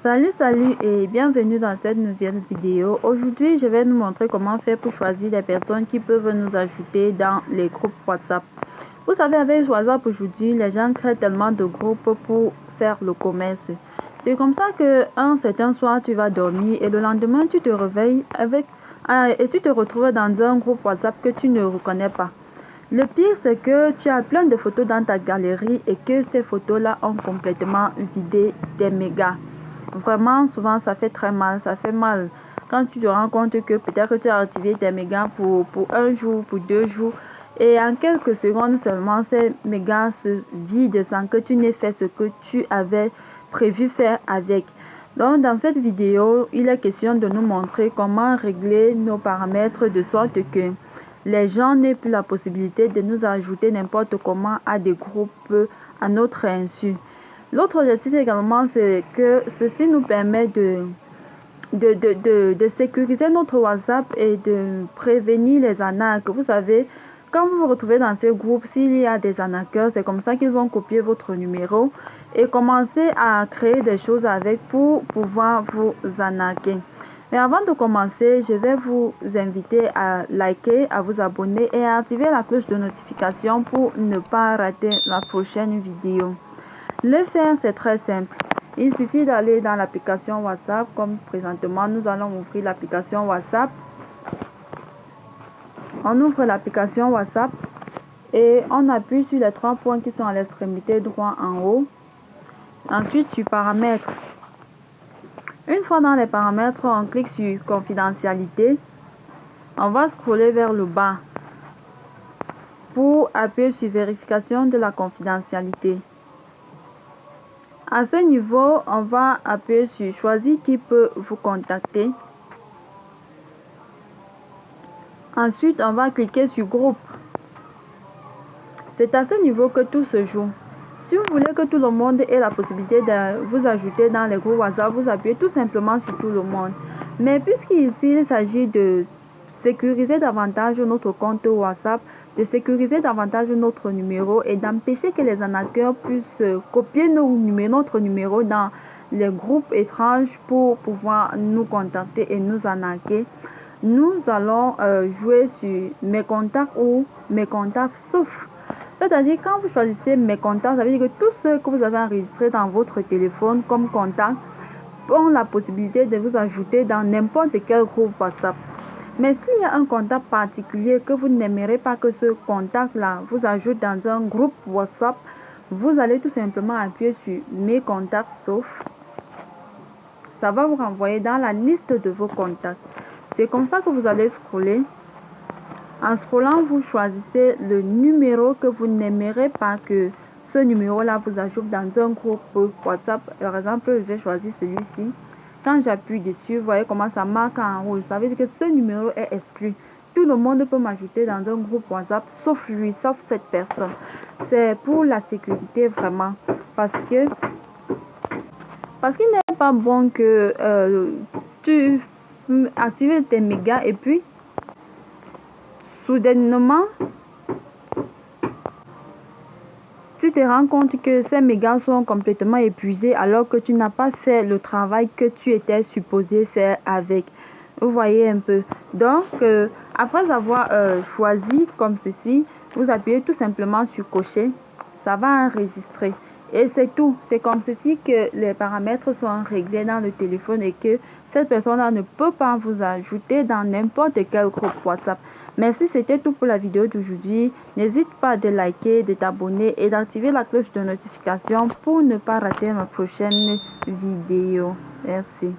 Salut et bienvenue dans cette nouvelle vidéo. Aujourd'hui, je vais nous montrer comment faire pour choisir les personnes qui peuvent nous ajouter dans les groupes WhatsApp. Vous savez, avec WhatsApp aujourd'hui, les gens créent tellement de groupes pour faire le commerce. C'est comme ça qu'un certain soir, tu vas dormir et le lendemain, tu te réveilles et tu te retrouves dans un groupe WhatsApp que tu ne reconnais pas. Le pire, c'est que tu as plein de photos dans ta galerie et que ces photos-là ont complètement vidé tes mégas. Vraiment, souvent, ça fait très mal. Ça fait mal quand tu te rends compte que peut-être que tu as activé tes mégas pour un jour, pour 2 jours. Et en quelques secondes seulement, ces mégas se vident sans que tu n'aies fait ce que tu avais prévu faire avec. Donc, dans cette vidéo, il est question de nous montrer comment régler nos paramètres de sorte que les gens n'aient plus la possibilité de nous ajouter n'importe comment à des groupes à notre insu. L'autre objectif également, c'est que ceci nous permet de sécuriser notre WhatsApp et de prévenir les arnaques. Vous savez, quand vous vous retrouvez dans ces groupes, s'il y a des arnaqueurs, c'est comme ça qu'ils vont copier votre numéro et commencer à créer des choses avec pour pouvoir vous arnaquer. Mais avant de commencer, je vais vous inviter à liker, à vous abonner et à activer la cloche de notification pour ne pas rater la prochaine vidéo. Le faire, c'est très simple. Il suffit d'aller dans l'application WhatsApp. Comme présentement, nous allons ouvrir l'application WhatsApp. On ouvre l'application WhatsApp et on appuie sur les 3 points qui sont à l'extrémité droite en haut. Ensuite, sur paramètres. Une fois dans les paramètres, on clique sur confidentialité. On va scroller vers le bas pour appuyer sur vérification de la confidentialité. À ce niveau, on va appuyer sur choisir qui peut vous contacter. Ensuite, on va cliquer sur groupe. C'est à ce niveau que tout se joue. Si vous voulez que tout le monde ait la possibilité de vous ajouter dans les groupes WhatsApp, vous appuyez tout simplement sur tout le monde. Mais puisqu'ici, il s'agit de sécuriser davantage notre compte WhatsApp, de sécuriser davantage notre numéro et d'empêcher que les arnaqueurs puissent copier notre numéro dans les groupes étranges pour pouvoir nous contacter et nous arnaquer, nous allons jouer sur mes contacts ou mes contacts sauf. C'est-à-dire, quand vous choisissez mes contacts, ça veut dire que tous ceux que vous avez enregistrés dans votre téléphone comme contact ont la possibilité de vous ajouter dans n'importe quel groupe WhatsApp. Mais s'il y a un contact particulier que vous n'aimerez pas que ce contact-là vous ajoute dans un groupe WhatsApp, vous allez tout simplement appuyer sur mes contacts sauf. Ça va vous renvoyer dans la liste de vos contacts. C'est comme ça que vous allez scroller. En scrollant, vous choisissez le numéro que vous n'aimerez pas que ce numéro-là vous ajoute dans un groupe WhatsApp. Par exemple, je vais choisir celui-ci. Quand j'appuie dessus, vous voyez comment ça marque en rouge. Ça veut dire que ce numéro est exclu. Tout le monde peut m'ajouter dans un groupe WhatsApp, sauf lui, sauf cette personne. C'est pour la sécurité vraiment. Parce qu'il n'est pas bon que tu actives tes mégas et puis soudainement, tu te rends compte que ces mégas sont complètement épuisés alors que tu n'as pas fait le travail que tu étais supposé faire avec. Vous voyez un peu. Donc, après avoir choisi comme ceci, vous appuyez tout simplement sur cocher. Ça va enregistrer. Et c'est tout. C'est comme ceci que les paramètres sont réglés dans le téléphone et que cette personne-là ne peut pas vous ajouter dans n'importe quel groupe WhatsApp. Merci, c'était tout pour la vidéo d'aujourd'hui. N'hésite pas de liker, de t'abonner et d'activer la cloche de notification pour ne pas rater ma prochaine vidéo. Merci.